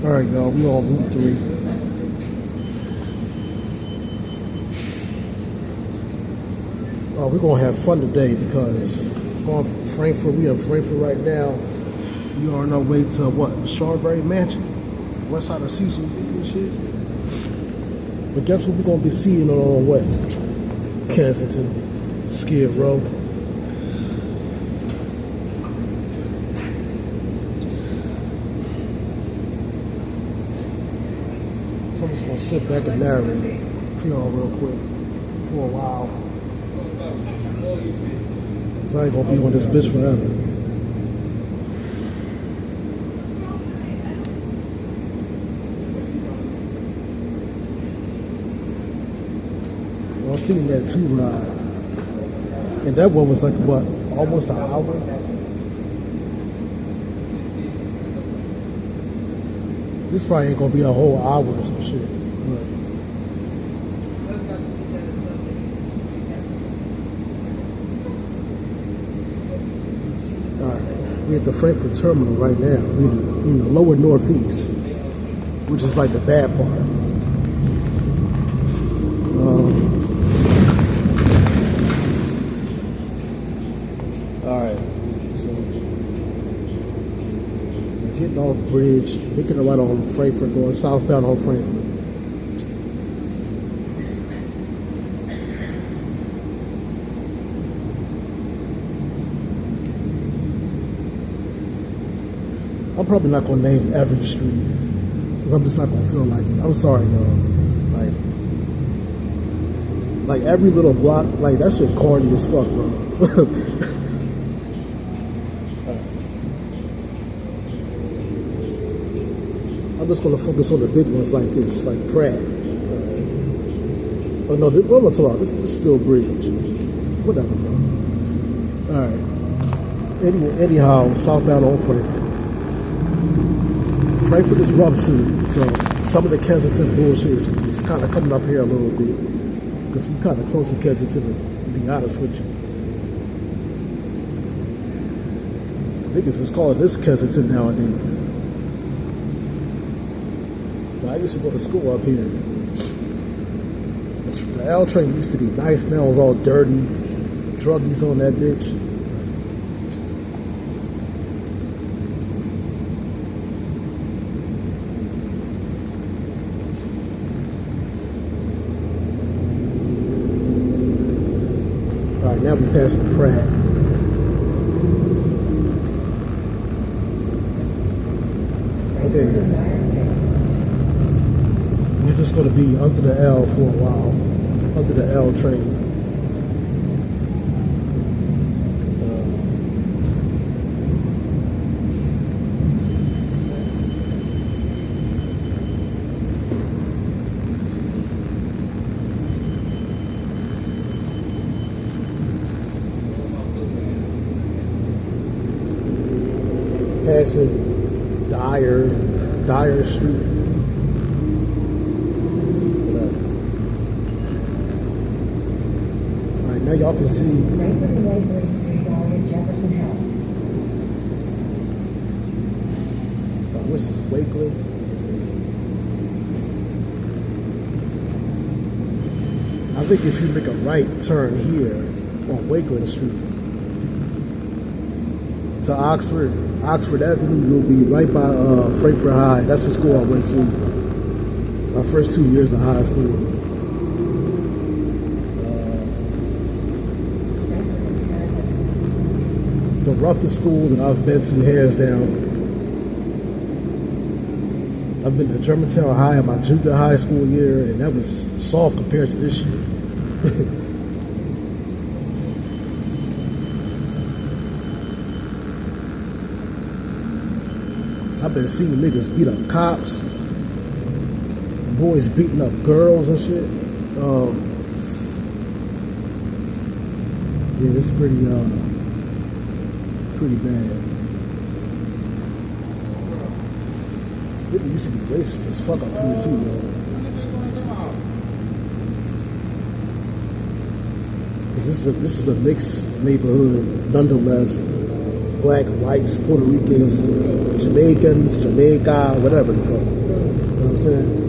Alright, y'all, we on Route 3. We're going to have fun today because we're going from Frankfurt. We in Frankfurt right now. We are on our way to what? Strawberry Mansion? West side of Cecil B and shit. But guess what we're going to be seeing on our way? Kensington, Skid Row. So I'm just going to sit back and narrate for y'all real quick for a while. Cause I ain't going to be on this bitch forever. I've seen that too ride. And that one was like, what, almost an hour? This probably ain't gonna be a whole hour or some shit. But alright, we're at the Frankfurt terminal right now. We're in the lower northeast, which is like the bad part. Alright, so we're getting off bridge, making a right on Frankfurt, going southbound on Frankfurt. I'm probably not gonna name every street because I'm just not gonna feel like it. I'm sorry, y'all. Like every little block, like that shit corny as fuck, bro. I'm just gonna focus on the big ones like this, like Pratt. Oh no, what am I talking about? This is still Bridge. Whatever, bro. Alright. Anyhow, southbound on Frankfurt. Frankfurt is rough soon, so some of the Kensington bullshit is kind of coming up here a little bit. Because we kind of close to Kensington, to be honest with you. Niggas is calling this Kensington nowadays. But I used to go to school up here. The L train used to be nice, now it's all dirty. Druggies on that bitch. Alright, now we're passing Pratt. Okay. We're just going to be under the L for a while. Under the L train. Passing Dyer Street. Alright, now y'all can see. This is Wakeland. I think if you make a right turn here on Wakeland Street to Oxford Avenue, you'll be right by Frankfurt High. That's the school I went to my first 2 years of high school. The roughest school that I've been to, hands down. I've been to Germantown High in my junior high school year, and that was soft compared to this year. I've been seeing niggas beat up cops, boys beating up girls and shit. Yeah, it's pretty bad. It used to be racist as fuck up here too, though. This is a mixed neighborhood, nonetheless. black, whites, Puerto Ricans, Jamaicans, Jamaica, whatever the fuck. You know what I'm saying?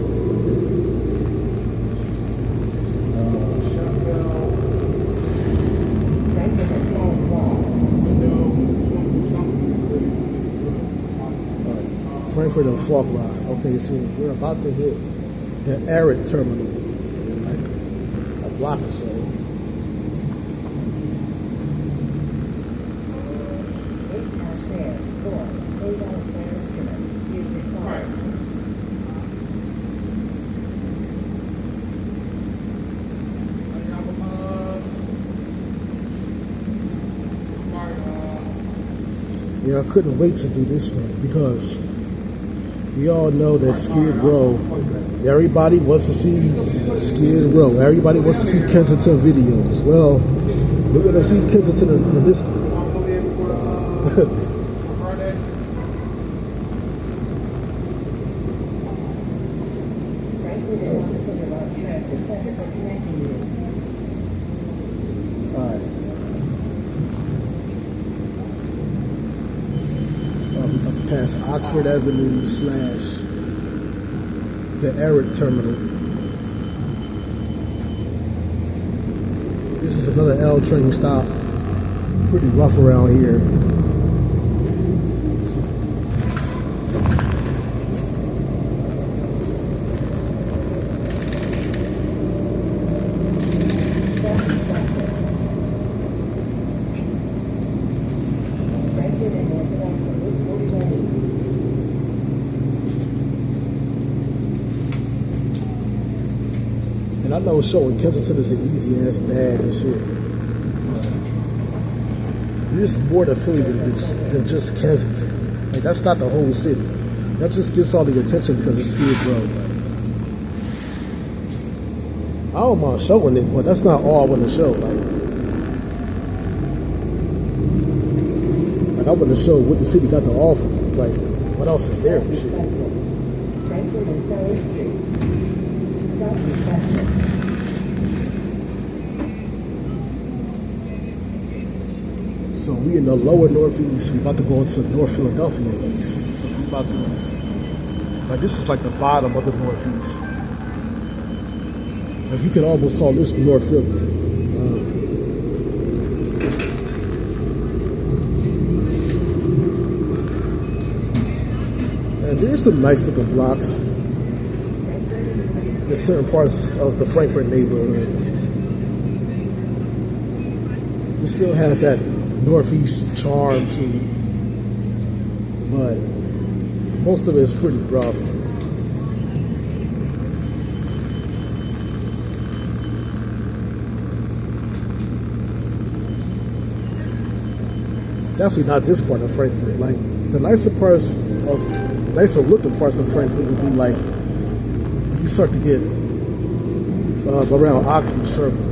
Frankfurt and Flock Ride. Okay, so we're about to hit the Arid terminal in like a block or so. Yeah, I couldn't wait to do this one because we all know that Skid Row, everybody wants to see Skid Row. Everybody wants to see Kensington videos. Well, we're going to see Kensington in this one. Past Oxford Avenue / the Arid terminal. This is another L train stop. Pretty rough around here. And I know showing Kensington is an easy ass bag and shit. There's more to Philly than just Kensington. Like, that's not the whole city. That just gets all the attention because it's Skid Row. Like, I don't mind showing it, but that's not all I want to show. Like I want to show what the city got to offer. Like, what else is there and shit. So we in the lower northeast. We about to go into North Philadelphia at least. So we about to, like, this is like the bottom of the northeast. Like, you can almost call this North Philly. And there's some nice looking blocks. There's certain parts of the Frankfurt neighborhood. It still has that northeast charm too, but most of it is pretty rough. Definitely not this part of Frankfurt. Like, the nicer looking parts of Frankfurt would be like you start to get around Oxford Circle.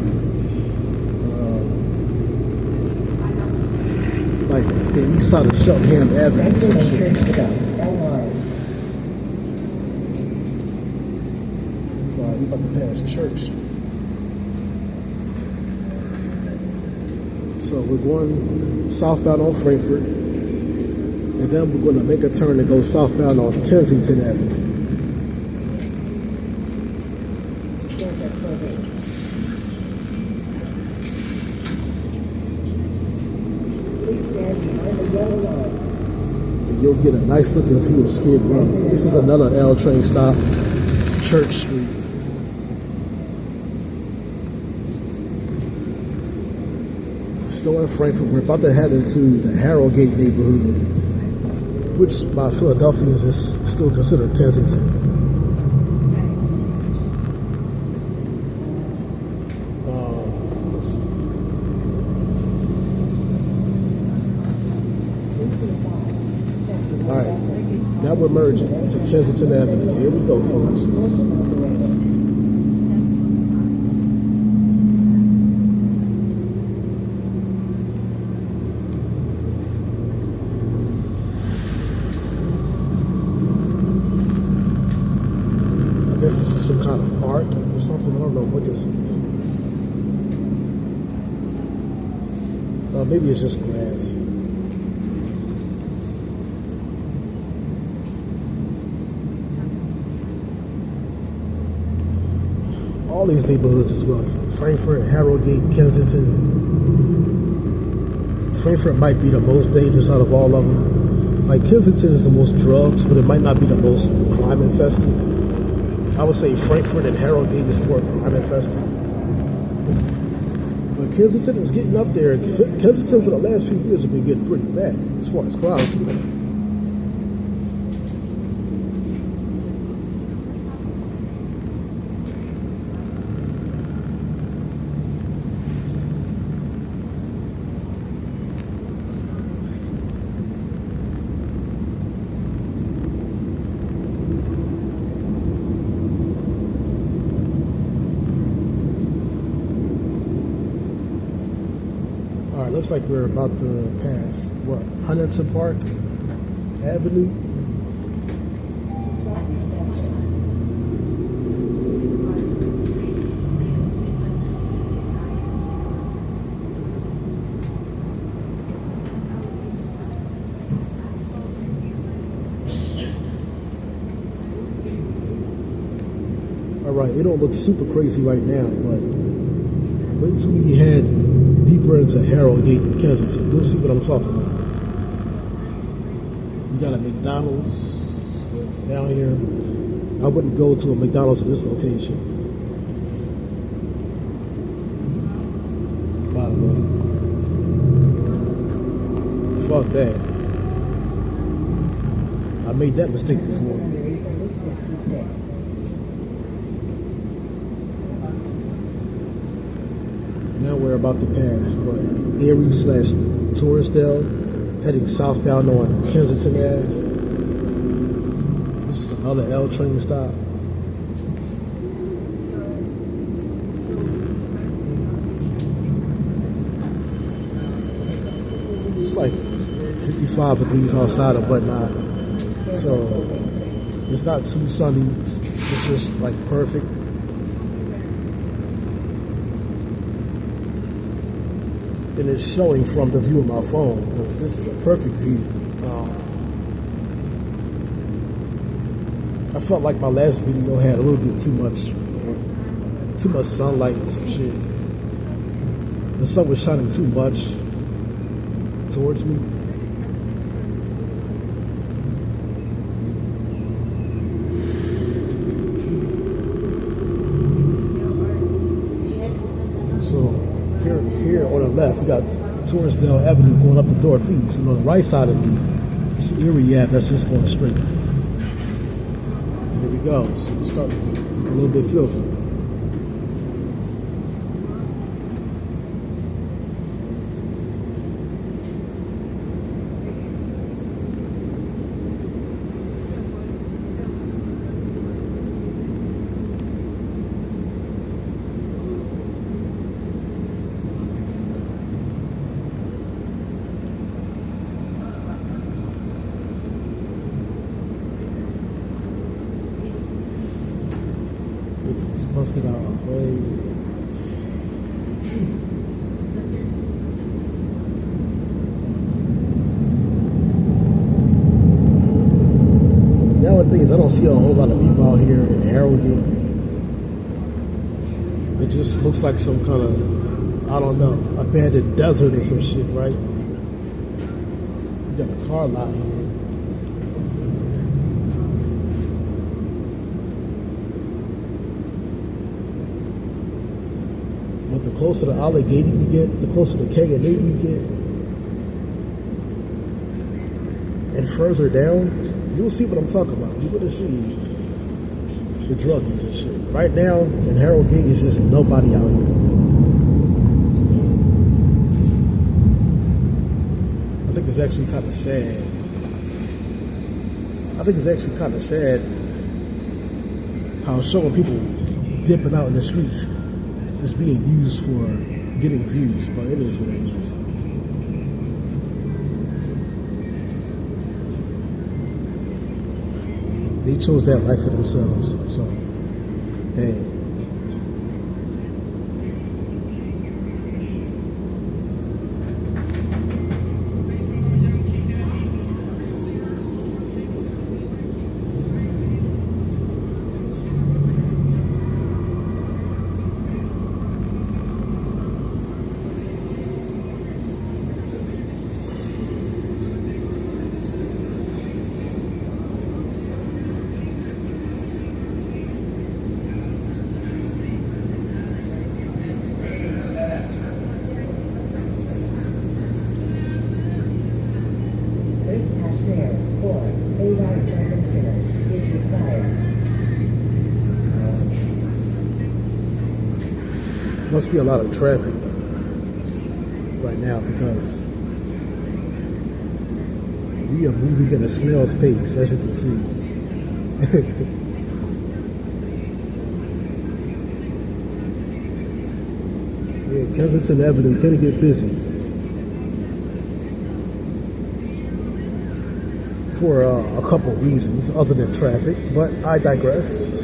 Like the east side of Cheltenham Avenue or some shit. We're about to pass church. So we're going southbound on Frankfurt, and then we're going to make a turn and go southbound on Kensington Avenue. And you'll get a nice looking view of Skid Row. This is another L train stop, Church Street. Still in Frankfurt. We're about to head into the Harrogate neighborhood, which by Philadelphians is still considered Kensington. Let's see. All right, now we're merging into Kensington Avenue. Here we go, folks. This is some kind of park or something. I don't know what this is. Maybe it's just grass. all these neighborhoods is rough. Frankfurt, Harrogate, Kensington. Frankfurt might be the most dangerous out of all of them. Like Kensington is the most drugs, but it might not be the most crime infested. I would say Frankfurt and Harrogate is more crime infested. But Kensington is getting up there. Kensington for the last few years has been getting pretty bad as far as crime too, man. Alright, looks like we're about to pass, what, Huntington Park Avenue? Alright, it don't look super crazy right now, but wait until we head deeper into Harrogate and Kensington. You'll see what I'm talking about. We got a McDonald's down here. I wouldn't go to a McDonald's in this location. By the way. Fuck that. I made that mistake before. Now we're about to pass, what, Erie/Torresdale, heading southbound on Kensington Ave. This is another L train stop. It's like 55 degrees outside and whatnot, so it's not too sunny. It's just like perfect. And it's showing from the view of my phone, because this is a perfect view. I felt like my last video had a little bit too much sunlight and some shit. The sun was shining too much towards me. So here on the left, we got Torresdale Avenue going up the Northeast, and on the right side of me, it's Erie Ave that's just going straight. Here we go. So we start to get a little bit filthy. Let's get out of our way. Nowadays, I don't see a whole lot of people out here in Harrogate. It just looks like some kind of, I don't know, abandoned desert or some shit, right? You got a car lot here. But the closer to Allegheny we get, the closer to K&A we get, and further down, you'll see what I'm talking about. You're gonna see the druggies and shit. Right now in Harrogate, it's just nobody out here. I think it's actually kind of sad. How showing people dipping out in the streets is being used for getting views, but it is what it is. They chose that life for themselves, so hey. Must be a lot of traffic right now because we are moving at a snail's pace, as you can see. Yeah, Kensington Avenue can get busy for a couple of reasons other than traffic, but I digress.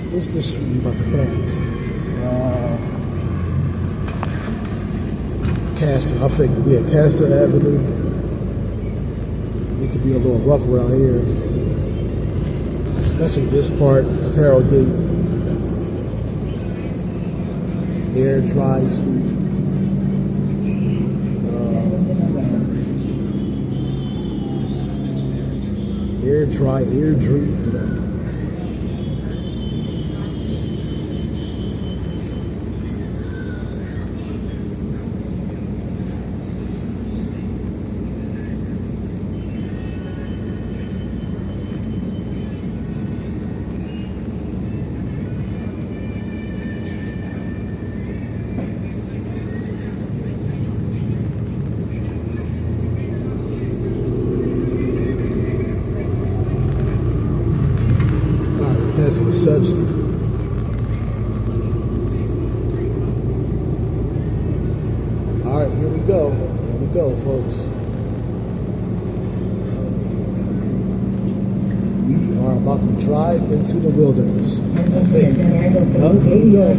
What's this street we about to pass? Castor. I think we at Castor Avenue. It could be a little rough around here, especially this part of Harold Gate. Air Dry Street. Air Dry, Air Dream, whatever. Such. All right, here we go. Here we go, folks. We are about to drive into the wilderness, I think. Yep, here we go.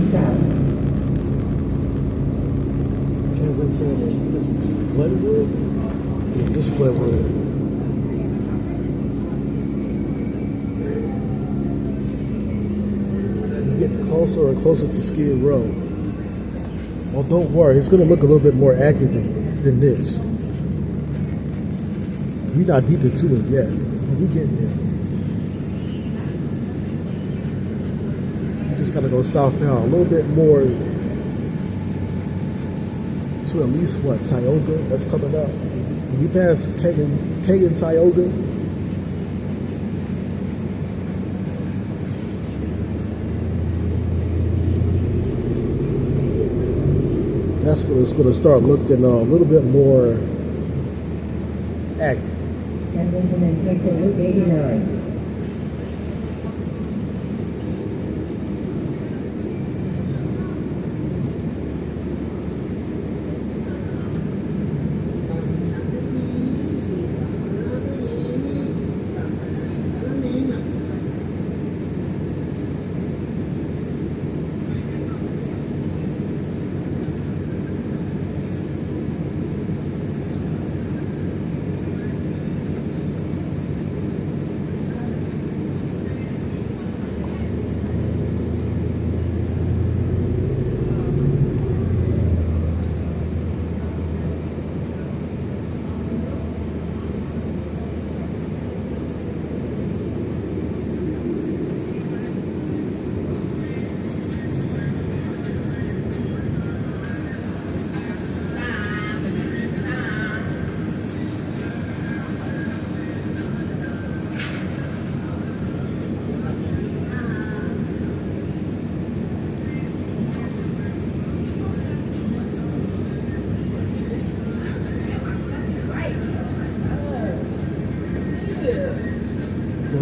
Kensington, and this is Glenwood? Yeah, this is Glenwood. Closer and closer to Skid Row. Well, don't worry, it's going to look a little bit more accurate than this. We're not deep into it yet, but we're getting there. You just got to go south now, a little bit more to at least what, Tioga? That's coming up. When we pass Kagan Tioga, that's when it's going to start looking a little bit more active. Kensington and take Route 89.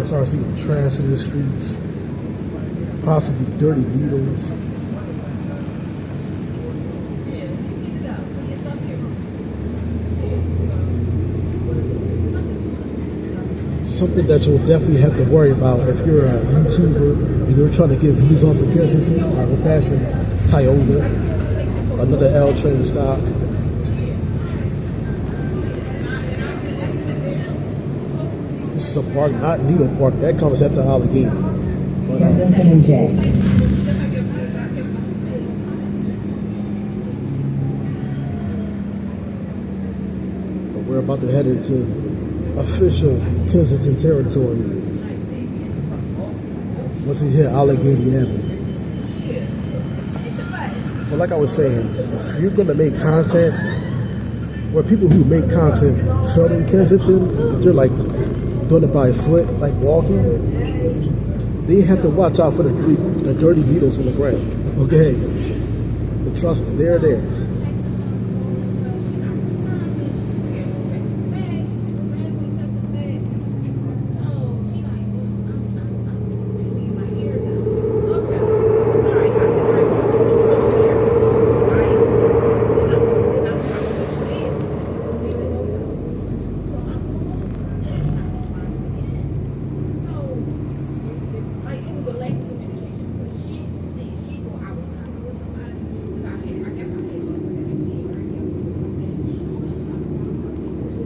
Start seeing trash in the streets, possibly dirty needles. Something that you'll definitely have to worry about if you're a YouTuber and you're trying to get views off of Kensington. All right, we're passing Tioga, another L train stop. This is a park, not Needle Park. That comes after Allegheny. But, about to head into official Kensington territory. Once we hit Allegheny Avenue. But like I was saying, if you're gonna make content, or people who make content filming Kensington, if they're like doing it by foot, like walking, they have to watch out for the dirty needles on the ground. Okay? But trust me, they're there.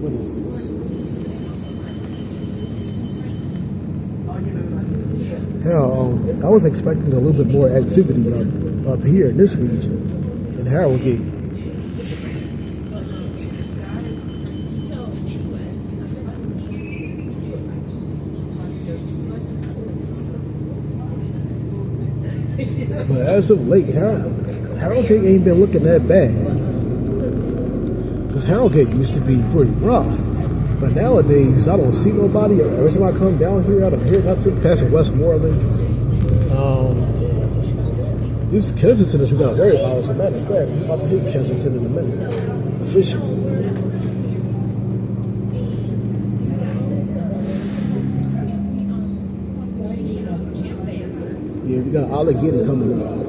What is this? Hell, I was expecting a little bit more activity up here in this region, in Harrogate. But as of late, Harrogate ain't been looking that bad. Because Harrogate used to be pretty rough. But nowadays, I don't see nobody. Every time I come down here, I don't hear nothing. Passing Westmoreland. This Kensington that you got to worry about. As a matter of fact, we're about to hit Kensington in a minute. Officially. Yeah, we got Allegheny coming up.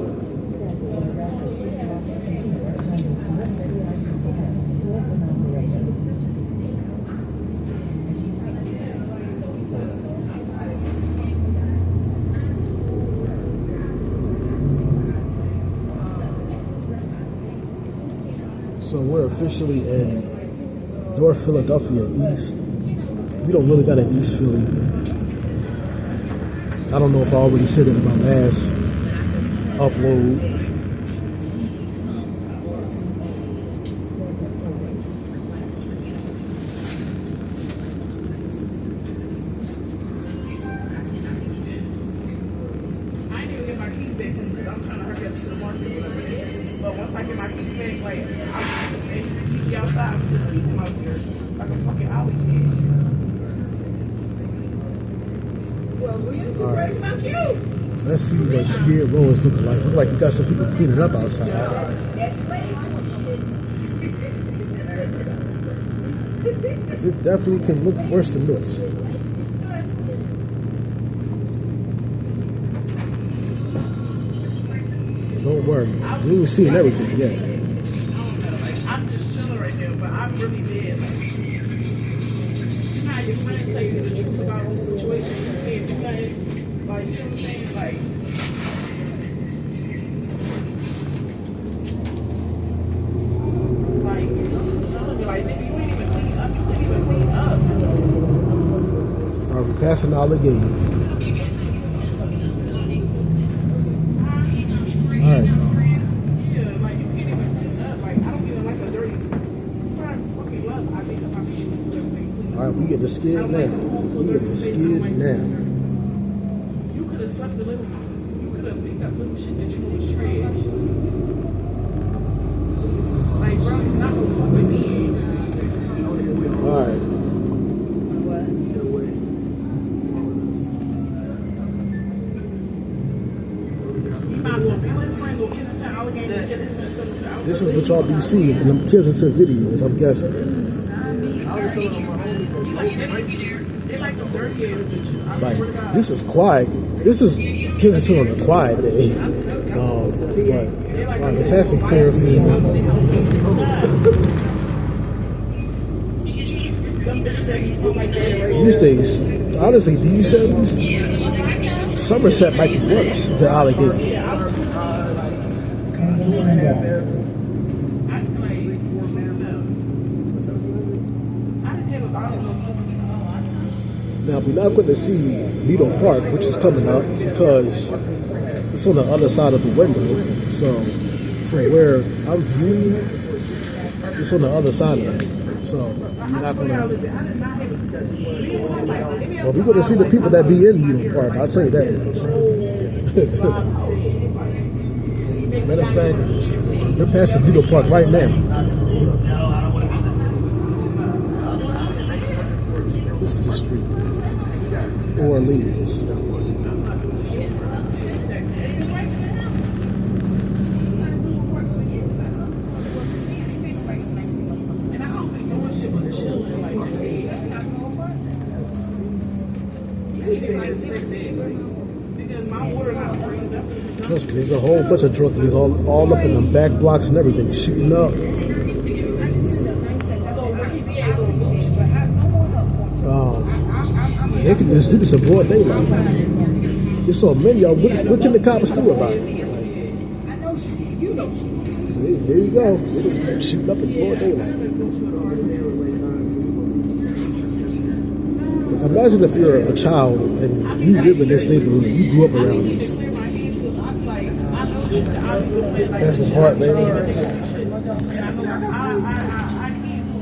So we're officially in North Philadelphia East. We don't really got an East Philly. I don't know if I already said it in my last upload. I ain't even get my keys back because I'm trying to hurry up to the market. But once I get my keys back, like, I'm just keep you outside and just keep them out here like a fucking alley kid. Well, we ain't too crazy about you. Let's see what Skid Row is looking like. Look like we got some people cleaning up outside. That's slave shit. Because it definitely can look worse than this. Don't worry, we ain't seeing everything yet. I'm just chilling right now, but I'm really dead. Like, you know how your friends tell you the truth about the situation, you can't do nothing. Like, you know what I'm saying? Like, nigga, you ain't even clean up. You couldn't even clean up. All right, we're passing Allegheny. Alright, yeah, like you can't even clean up. Like I don't even like a dirty. I fucking love. I think if I clean. Alright, we get the skid now. We get the skid now. You could have swept the little. You could have picked up little shit that you knew was trash. Like bro, it's not your fucking need. Alright. This is what y'all be seeing in them Kensington videos, I'm guessing. Like, this is quiet. This is Kensington on a quiet day. But we're passing Clearfield. These days, honestly, these days, Somerset might be worse than Allegheny. Now, we're not going to see Meadow Park, which is coming up, because it's on the other side of the window. So, from where I'm viewing, it's on the other side of it. So you're not gonna. I did not have Well, we're gonna see the people that be in Union Park. I'll tell you that much. Matter of fact, we're passing Union Park right now. This is the street. Orleans. Trust me, there's a whole bunch of drunkies all up in them back blocks and everything, shooting up. They can just do this in broad daylight. There's so many of them. What can the cops do about it? So there you go. They're just shooting up in broad daylight. Imagine if you're a child and you live in this neighborhood, you grew up around this. That's some Heart Lane.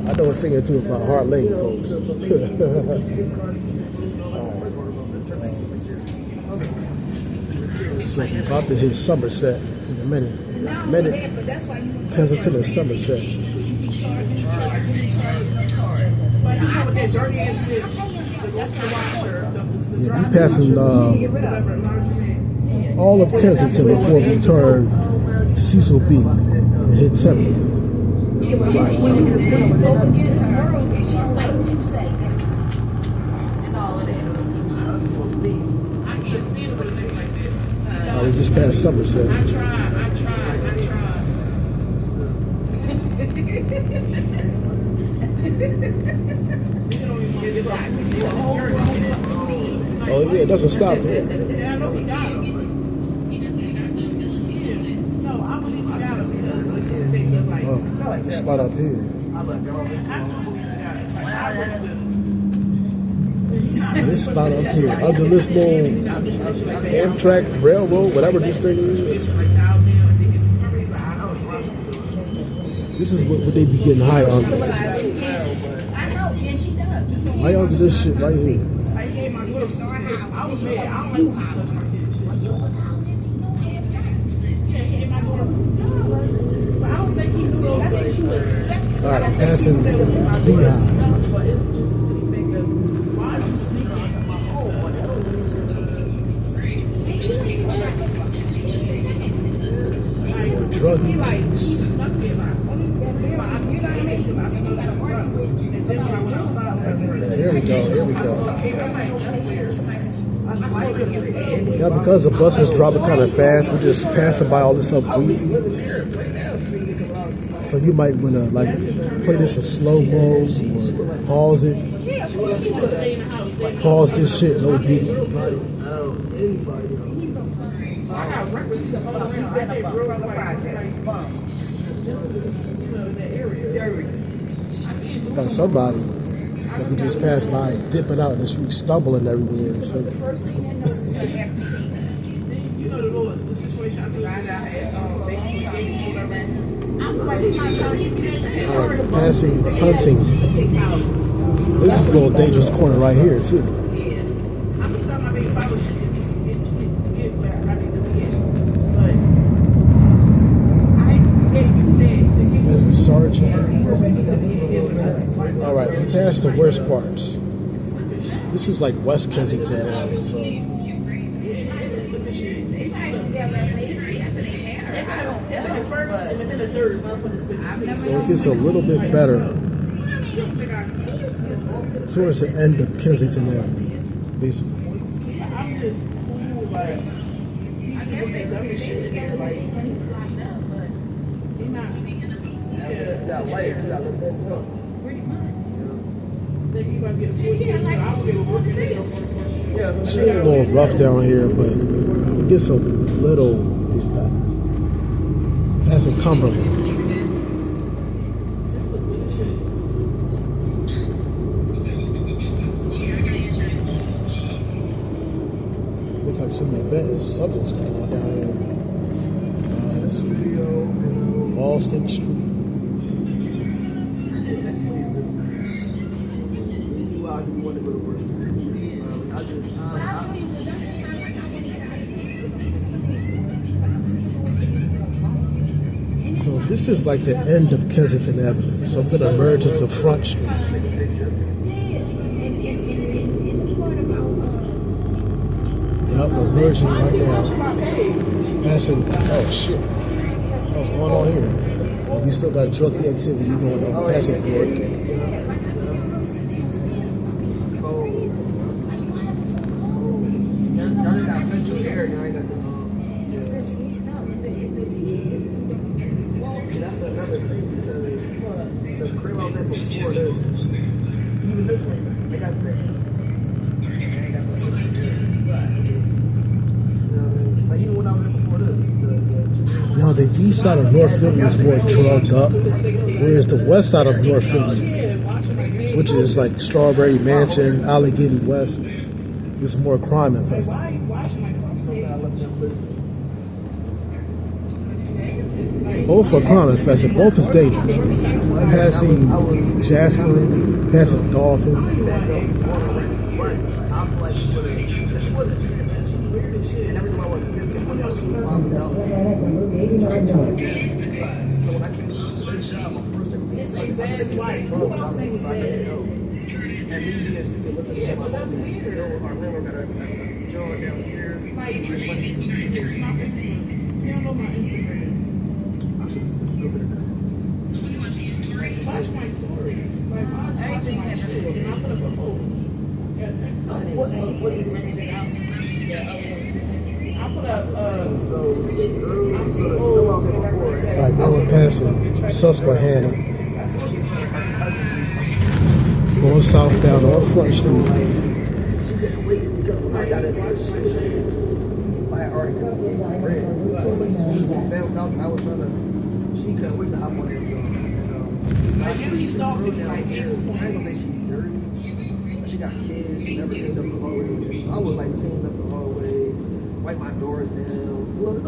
I know a thing or two about Heart Lane, folks. So we're about to hit Somerset in a minute. Kensington and Somerset. Yeah, we're passing all of Kensington before we turn to Cecil B and hit Temple. We just passed Somerset. I tried. Oh yeah, it doesn't stop here. Yeah, I know he got him. No, I believe he got him because they look like. Oh, this spot up here. I believe he got him. This spot up here, under this little Amtrak railroad, whatever this thing is. This is what they be getting high under. High under this shit right here. I gave my little star house. I was mad. I don't like when you touch my kid's shit. Yeah, he gave my daughter. So I don't think he was so good. All right, passing Beehive. But it's just the thing of why is you sneaking at my Or drug use. Here we go. Now, because the bus is dropping kind of fast, we're just passing by all this up briefly. So you might want to like play this in slow mo or pause it. Pause this shit, no deep. Got somebody that we just passed by dipping out in the street, stumbling everywhere. So. All right, passing Hunting. This is a little dangerous corner right here too. This is Sergeant. All right, we passed the worst parts. This is like West Kensington now, so. So it gets a little bit better towards the end of Kensington Avenue, basically. It's still a little rough down here, but it gets a little bit better. Passing Cumberland. Looks like some event, something's going on down here. Let's see. Boston Street. want to go to work. I just, So this is like the end of Kensington Avenue. So I'm going to merge into Front Street. Yep, we're merging right now. Passing, oh shit. What's going on here? Well, we still got drug activity going on. Passing court. y'all just got central air, y'all ain't got the, see, that's another thing because the crib I was at before this, even this one, they got the heat. They ain't got no central air. You know what I mean? Like even when I was at before this, Now the east side of North Philly is more drugged up, whereas the west side of North Philly, which is like Strawberry Mansion, Allegheny West, is more crime infested. Both are crime infested. Both is dangerous. Passing Jasper, passing Dolphin. but I feel like he would have, because he wasn't seeing that shit. And every time I would give someone else $5,000. So when I came to this job, my first thing was like, and me being stupid, listen to my music. You know, our landlord got a joint downstairs. You don't know my Instagram. I should have still been there. Watch my story. Like, watch my shit. And I put up a post. Yes, So what are you renting it out? I put up, So the film I was in before, Right now we're passing Susquehanna, going southbound on Front Street. she couldn't wait because when I got into the shit, I had already got bread. Found out I was trying to, she couldn't wait to hop on that joint. like, and he stalked me, like, I ain't gonna say she's dirty, but she got kids, she never cleaned up the hallway. So I was like cleaning up the hallway, wipe my doors down. Look, you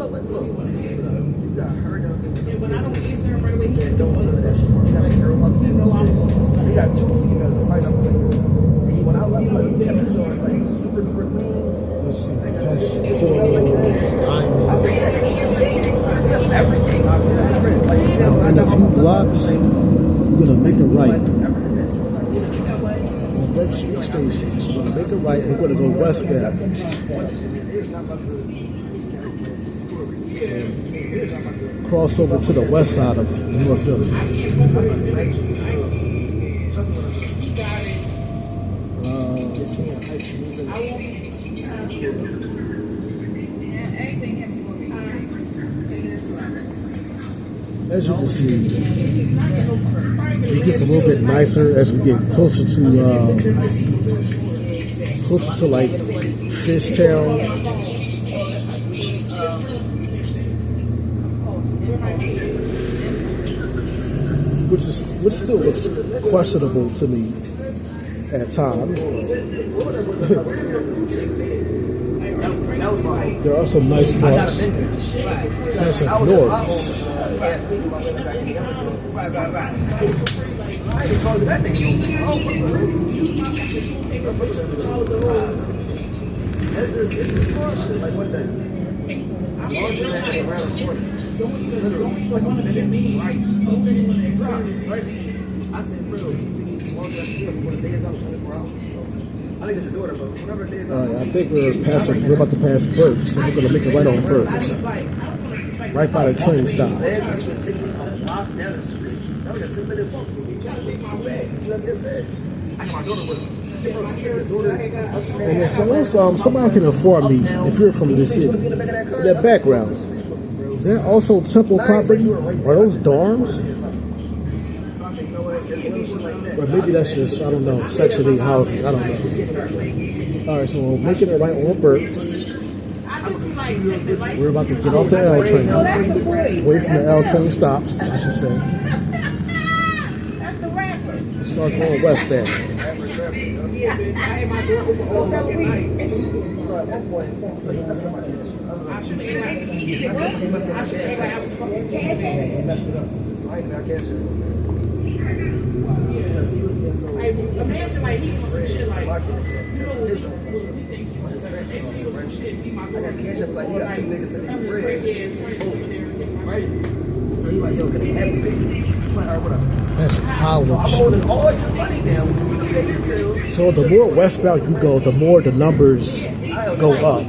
got her down there. And when I don't answer him right away, he Don't do that shit. You got a girl up there. you know I'm So you got two females right up there. And when I left, like, we kept the joint like super duper clean. Let's see, passing Coral, Diamond. Everything out there. Now in a few blocks, we're gonna make a right on Burke Street Station. We're gonna make a right. We're gonna go westbound. Cross over to the west side of North Philly. As you can see, it gets a little bit nicer as we get closer to like Fishtown. Which still looks questionable to me at times. There are some nice parks. Passing Norris. Like one day. I said, bro, continue to walk that field before the day is out 24 hours. So I think it's your daughter, but whenever the day is out. Alright, I think we're about to pass Burke, so we're gonna make it right on Burke's. Right by the train stop. Take me a walk down the street. That was a 10-minute walk for me. I got my daughter with me. And it's also, somebody can inform me if you're from this city. That background, is that also Temple property? Are those dorms? Or maybe that's just, I don't know, Section 8 housing. I don't know. Alright, so we're making it right on Burke's. We're about to get off the L train. Away from the L train stops, I should say. That's the rapper. And start going westbound. So at one point, so he messed up my cash. He messed up my cash. So I ain't got cash. He was Like, imagine like he was some shit like, you know what we think he was some shit. He might go I got cash up like he got 2 niggas sitting in the Frank, bread. yeah, Frank was in there and take my Right? shit. So he like, yo, can they have it? Like, all right, what up? That's Howard I'm Street. holding all your money down. You pay your bills. So the more westbound you go, the more the numbers go up.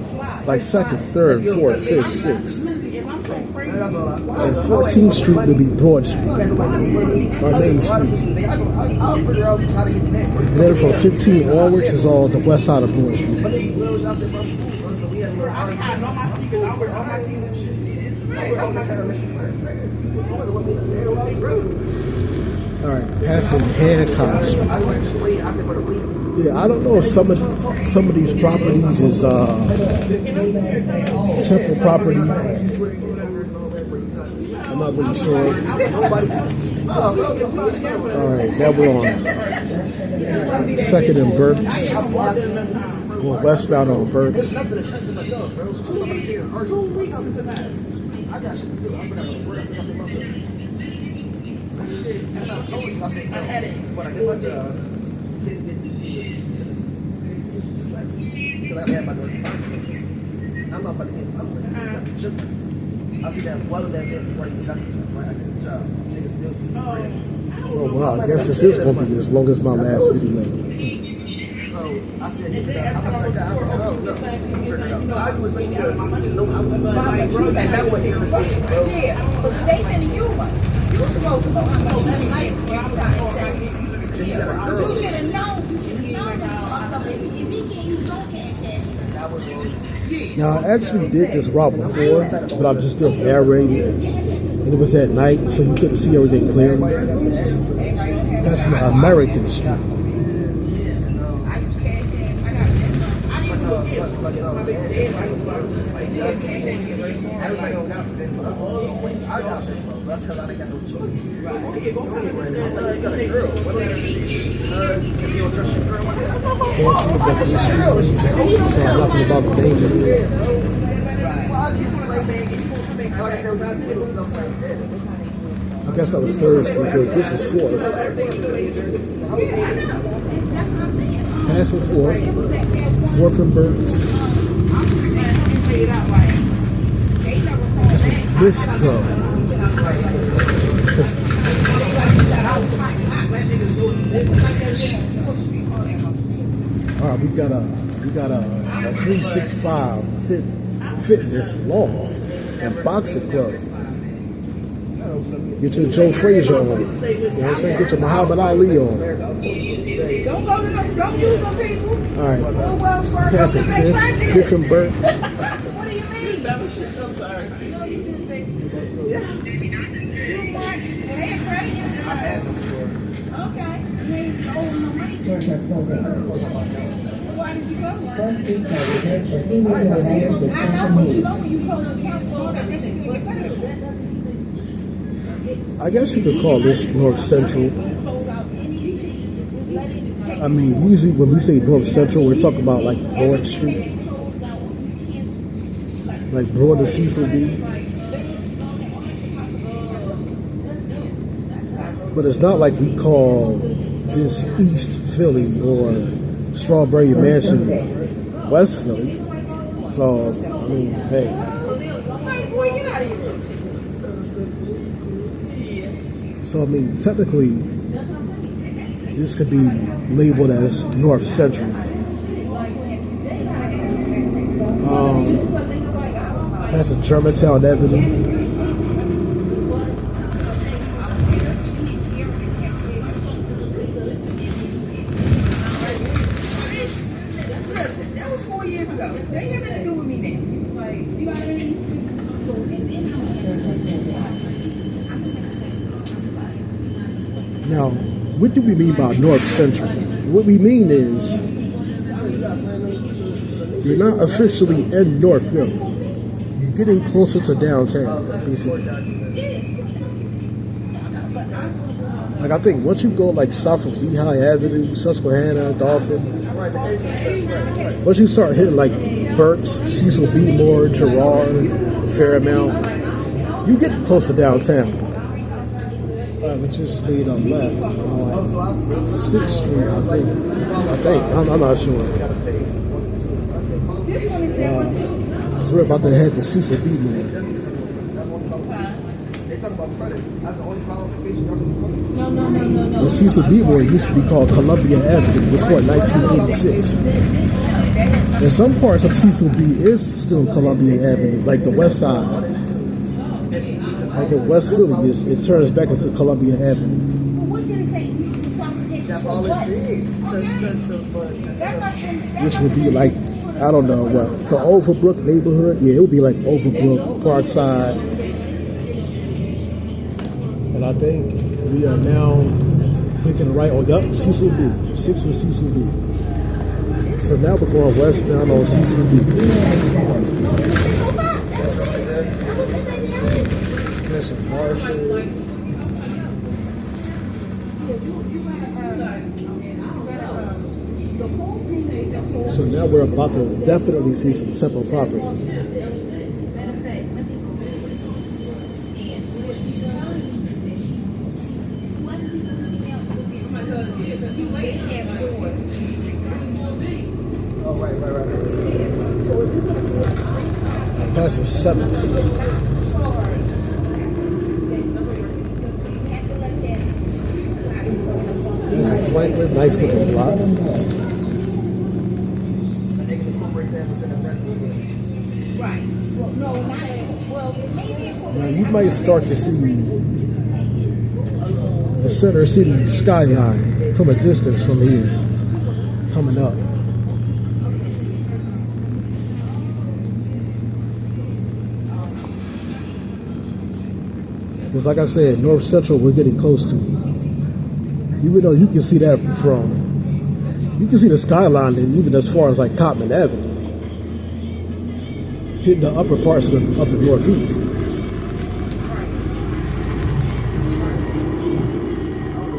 Like 2nd, 3rd, 4th, 5th, 6th. If I'm so crazy, That's all I. And 14th Street would be Broad Street. My main street. I'll figure out how to get back. And then from 15 onwards is all the west side of Broad Street. But then Will, y'all said, so we had a little I mean, I know my speakers, I wear all my TV and shit. I wear all my All right, passing Hancock Street. Yeah, I don't know if some of these properties is temple property. I'm not really sure. All right, now we're on 2nd and Burks. Going westbound on Burks. I got shit to do. I forgot to work. I forgot to my bill. Shit, that's what I told you. I said, no. When I get my job, can't get because I had my I'm not about to get my money. I see that weather that bit right in the right. I get the job. Niggas still see me. Oh well, I guess this is going to be as long as my last video. So I said, I'm gonna check that. I said, oh, look, figure it out. I was like, yeah, my money, no, I'm like, bro, that was irritating, bro. Yeah, but they sending you money. You were supposed to know how much you need. You should have known. You should have known that if he can use no cash app. That was wrong. Now I actually did this route before, but I just did narrated, and it was at night, so you couldn't see everything clearly. That's American Street. I use cash app. I got Everybody don't got it. I got it. That's because I didn't got no choice. okay, go find it. You got a girl. What is it? Can you dress your girl? Can't see what the street is, so I'm talking about the name of it. I guess that was Thursday because this is 4th. Passing 4th. 4th and Burks. Let's go. All right, we got a 365 fitness loft and boxing club. Get your Joe Frazier on. You know what I'm saying? Get your Muhammad Ali on. Don't go to them. Don't use them people. All right. Go Wells Fargo. Passing 5th and Burks. What do you mean? I'm sorry. Okay. You ain't owing no money. Why did you go? I know, but you know when you close an account for that, they should be repetitive. I guess you could call this North Central. I mean, usually when we say North Central, we're talking about like Broad Street, like Broad to Cecil B. But it's not like we call this East Philly or Strawberry Mansion West Philly. So, I mean, hey. So, I mean, technically, this could be labeled as North Central. That's a Germantown Avenue. Now, what do we mean by North Central? What we mean is you're not officially in North Philly. You're getting closer to downtown, basically. Like I think once you go like south of Lehigh Avenue, Susquehanna, Dolphin, once you start hitting like Burks, Cecil B Moore, Girard, Fairmount, you get close to downtown. Alright, we just made a left on 6th Street, I think. I'm not sure. This one is there too. Because we're about to head to Cecil B Moore. They talk about credit. That's the only qualification y'all can talk about. No. The Cecil B Moore used to be called Columbia Avenue before 1986. And some parts of Cecil B is still Columbia Avenue, like the west side. Like in West Philly, it turns back into Columbia Avenue. What did it say? That's all it said. Which would be like, I don't know what, the Overbrook neighborhood? Yeah, it would be like Overbrook, Parkside. And I think we are now making a right on, Cecil B. 6 and Cecil B. So now we're going westbound on Cecil B. There's some Marshall. So now we're about to definitely see some Temple property. Oh, right. Past the 7th. There's a Franklin, nice looking block. Right. Well, no, not well. Maybe. Now you might start to see the Center City skyline from a distance from here coming up. Because like I said, North Central, we're getting close to it. Even though you can see that you can see the skyline even as far as like Cotman Avenue, hitting the upper parts of the Northeast.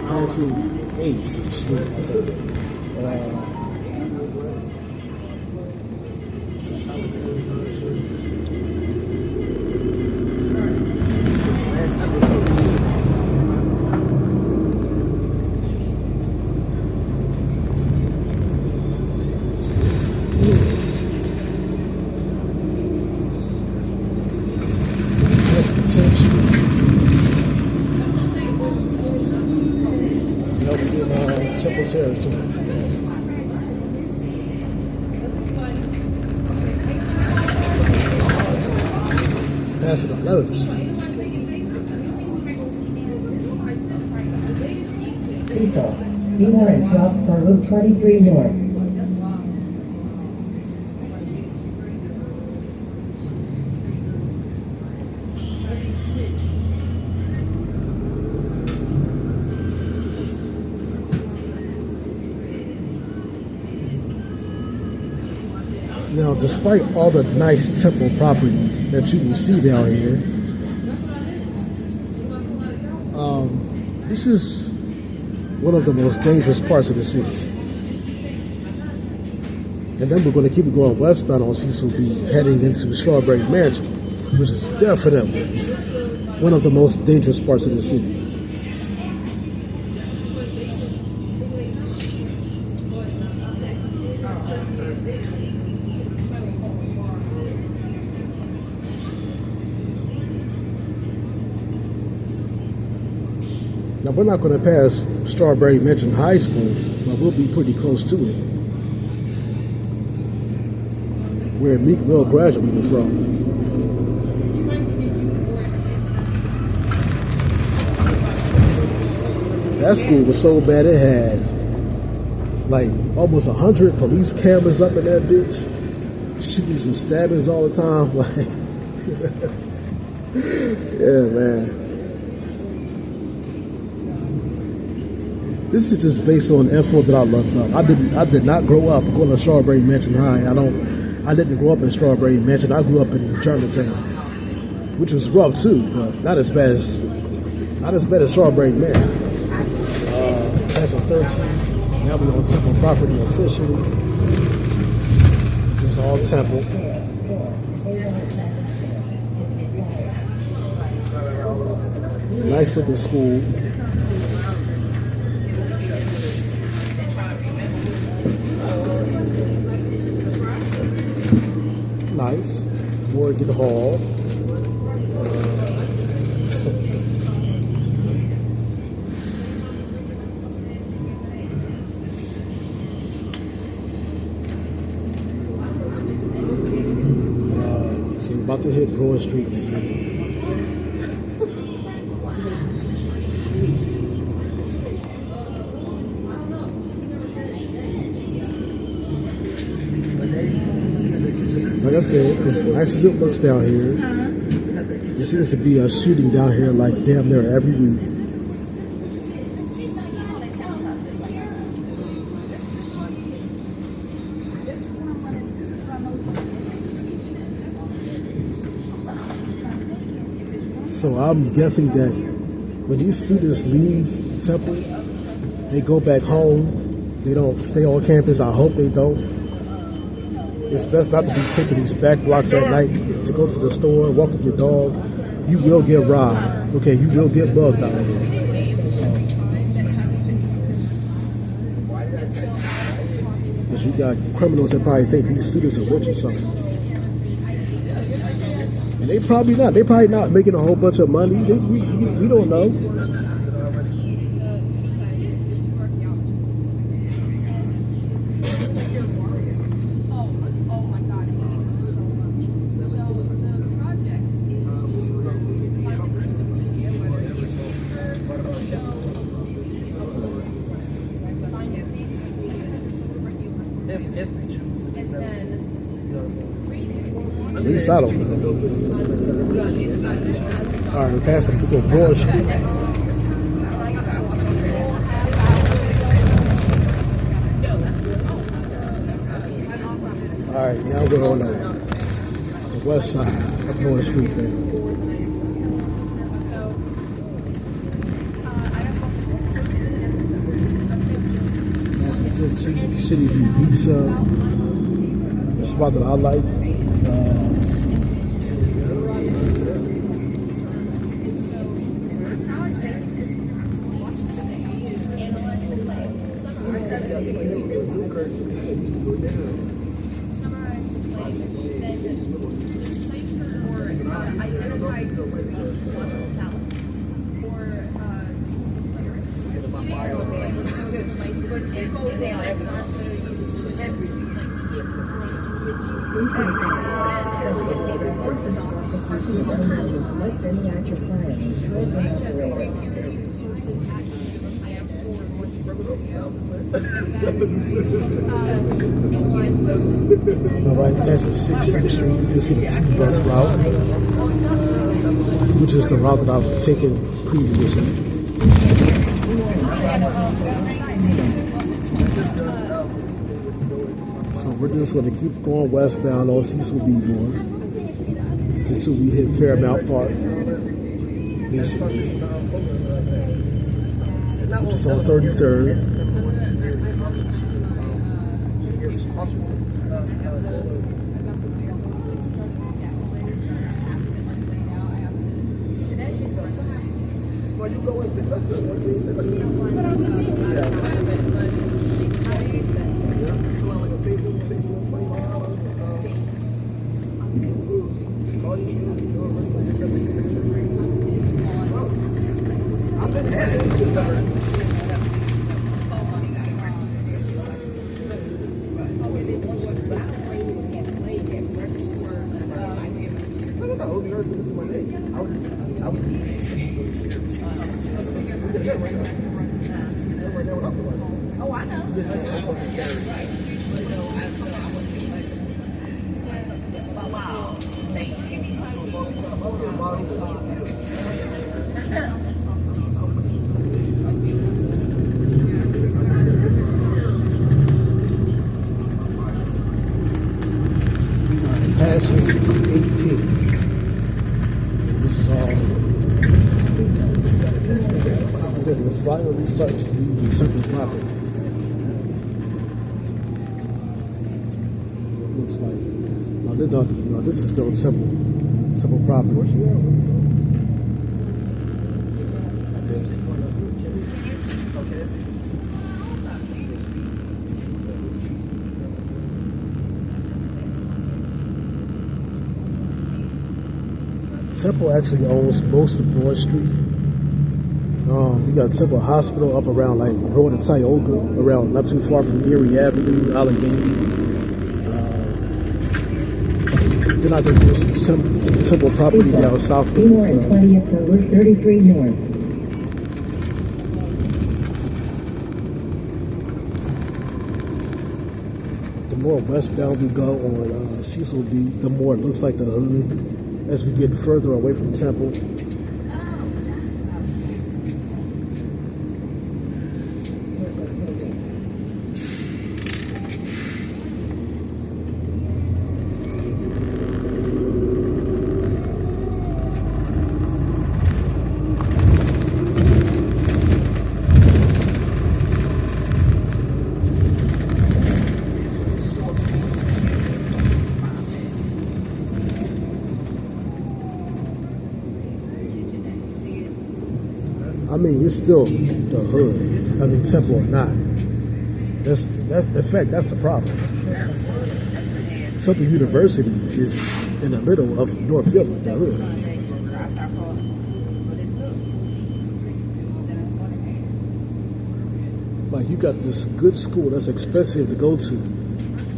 Passing 8th Street, I think. That's the 10th Street. That was in Temple territory. Passing 11th Street. Cecil B Moore and 12 for Route 23 North. Now, despite all the nice Temple property that you can see down here, this is one of the most dangerous parts of the city. And then we're going to keep it going westbound on Cecil B, heading into Strawberry Mansion, which is definitely one of the most dangerous parts of the city. Now, we're not going to pass Strawberry Mansion High School, but we'll be pretty close to it. Where Meek Mill graduated from. That school was so bad it had like almost 100 police cameras up in that bitch. Shootings and stabbings all the time. Like, yeah, man. This is just based on info that I looked up. I did not grow up going to Strawberry Mansion High. I didn't grow up in Strawberry Mansion. I grew up in Germantown, which was rough too, but not as bad as Strawberry Mansion. That's a 13. Now we on Temple property officially. This is all Temple. Nice looking school. Nice. Morgan Hall. So we're about to hit Broad Street. Like I said, as nice as it looks down here, there seems to be a shooting down here like damn near every week. So I'm guessing that when these students leave Temple, they go back home. They don't stay on campus. I hope they don't. It's best not to be taking these back blocks at night to go to the store, walk with your dog. You will get robbed. Okay, you will get bugged out here. Because you got criminals that probably think these students are rich or something. And they probably not. They're probably not making a whole bunch of money. We don't know. At least I don't know. All right, we're passing people Broad Street. All right, now we're on the west side of Broad Street now. That's a good City View Pizza. A spot that I like. All right, that's at 16th Street. You can see the 2-bus route, which is the route that I've taken previously. So we're just going to keep going westbound on Cecil B Moore until we hit Fairmount Park, basically, which is on 33rd. Oh, I know. Wow. Passing 18. This is all. And then we're finally starting to leave the Temple property. Looks like. No, this is still Temple property. Temple actually owns most of Broad Street. You got Temple Hospital up around like Broad and Tioga, around not too far from Erie Avenue, Allegheny. Then I think there's some Temple property down south of Be more in 20th for Route 33 North. The more westbound we go on Cecil B, the more it looks like the hood as we get further away from Temple. I mean, it's still the hood. I mean, Temple or not. That's in fact, that's the problem. Temple University is in the middle of North Philly, the hood. Like, you got this good school that's expensive to go to,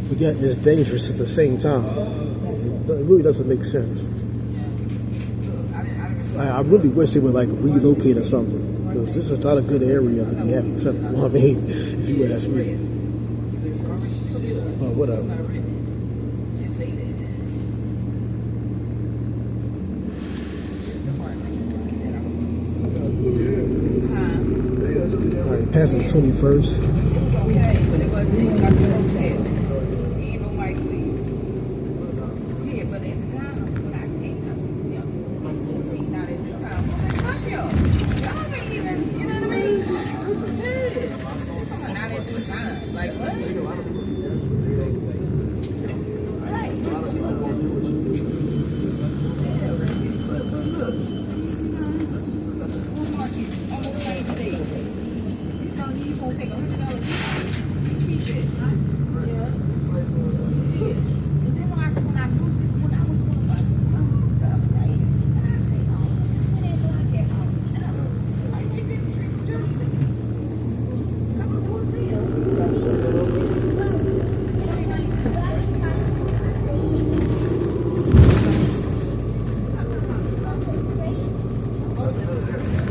but yet it's dangerous at the same time. It really doesn't make sense. I really wish they would like relocate or something, because this is not a good area to be having Temple. I mean, if you ask me. But whatever. All right, passing 21st.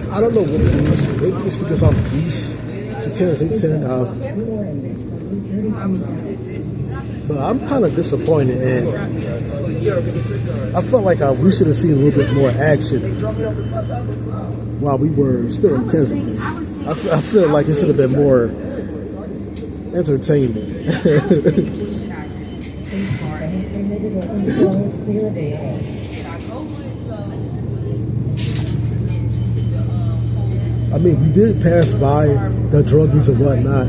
I don't know what it is. Maybe it's because I'm used to Kensington. But I'm kind of disappointed, and I felt like we should have seen a little bit more action while we were still in Kensington. I feel like it should have been more entertainment. I mean, we did pass by the druggies and whatnot,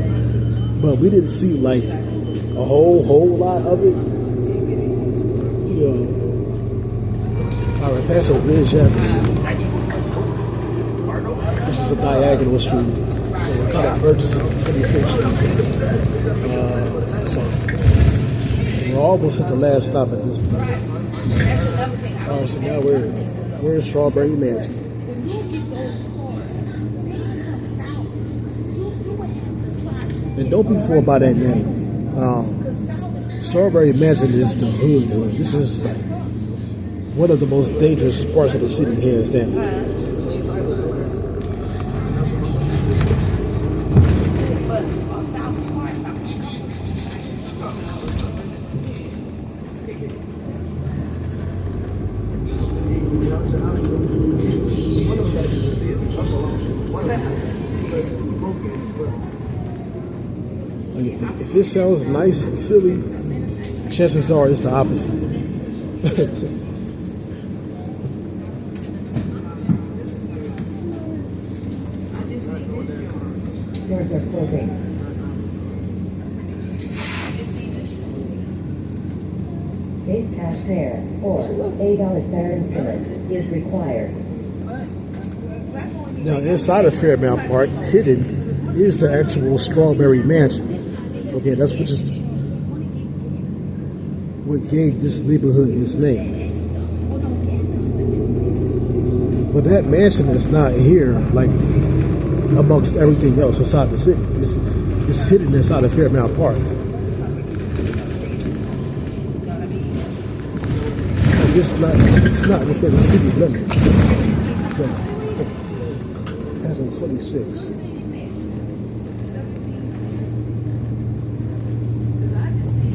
but we didn't see like a whole lot of it. You know. All right, passing Ridge Avenue, which is a diagonal street, so it kind of merges into 25th Street. So we're almost at the last stop at this point. All right, so now we're in Strawberry Mansion. And don't be fooled by that name. Strawberry Mansion is the hood. This is like one of the most dangerous parts of the city, hands down. If it sounds nice in Philly, chances are it's the opposite. Doors are closing. Base cash fare or $8 fare instrument is required. Now, inside of Fairmount Park, hidden is the actual Strawberry Mansion. Okay, that's what gave this neighborhood its name. But that mansion is not here, like amongst everything else inside the city. It's hidden inside of Fairmount Park. Like it's not within the city limits. So that's in 26.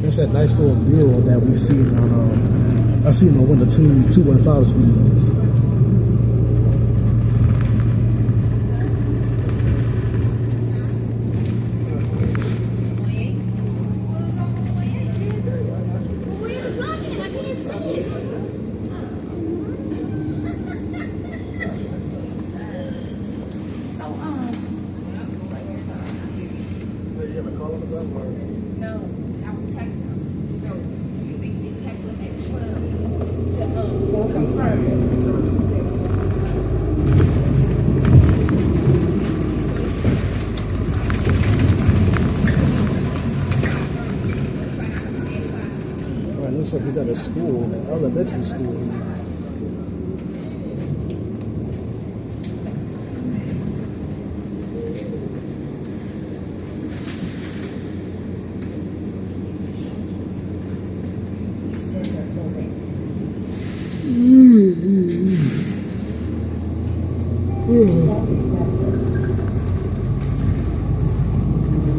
That's that nice little mural that we've seen on I seen on one of the 215's videos. Looks like we got a school, an elementary school here.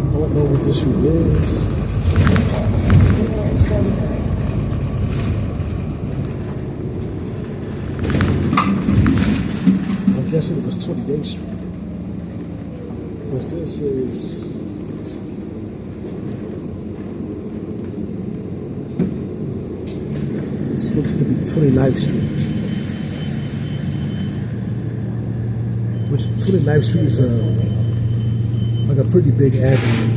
I don't know what this route is. I'm guessing it was 28th Street. Because this is... This looks to be 29th Street. Which 29th Street is like a pretty big avenue.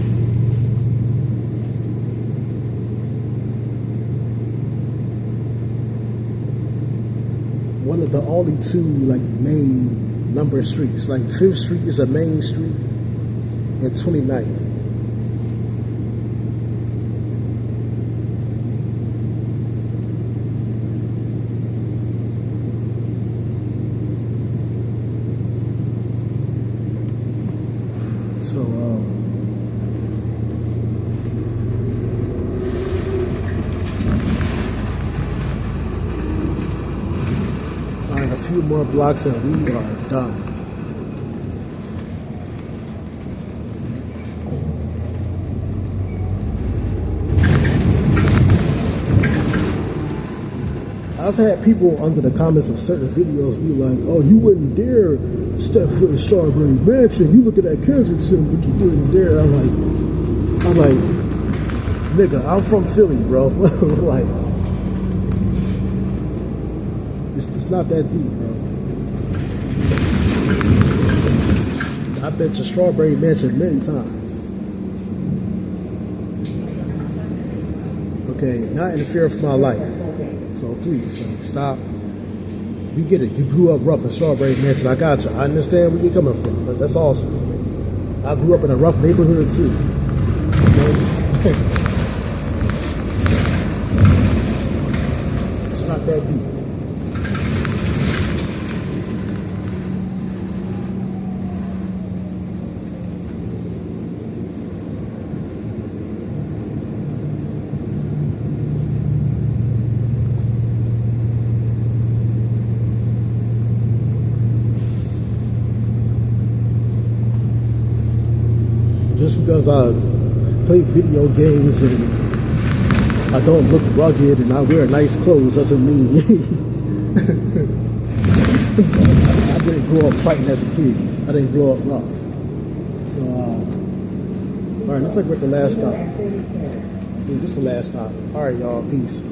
One of the only two like main number streets. Like 5th Street is a main street and 29th. So, all right, a few more blocks and we are done. I've had people under the comments of certain videos be like, oh, you wouldn't dare step foot in Strawberry Mansion. You look at that Kensington, but you wouldn't dare. I'm like, nigga, I'm from Philly, bro. Like, it's not that deep, bro. I've been to Strawberry Mansion many times. Okay, not in fear of my life. So please, stop. We get it. You grew up rough in Strawberry Mansion. I got you. I understand where you're coming from, but that's awesome. I grew up in a rough neighborhood too. Okay? It's not that deep. Just because I play video games and I don't look rugged and I wear nice clothes doesn't mean I didn't grow up fighting as a kid. I didn't grow up rough. So, all right, looks like we're at the last stop. I think this is the last stop. All right, y'all, peace.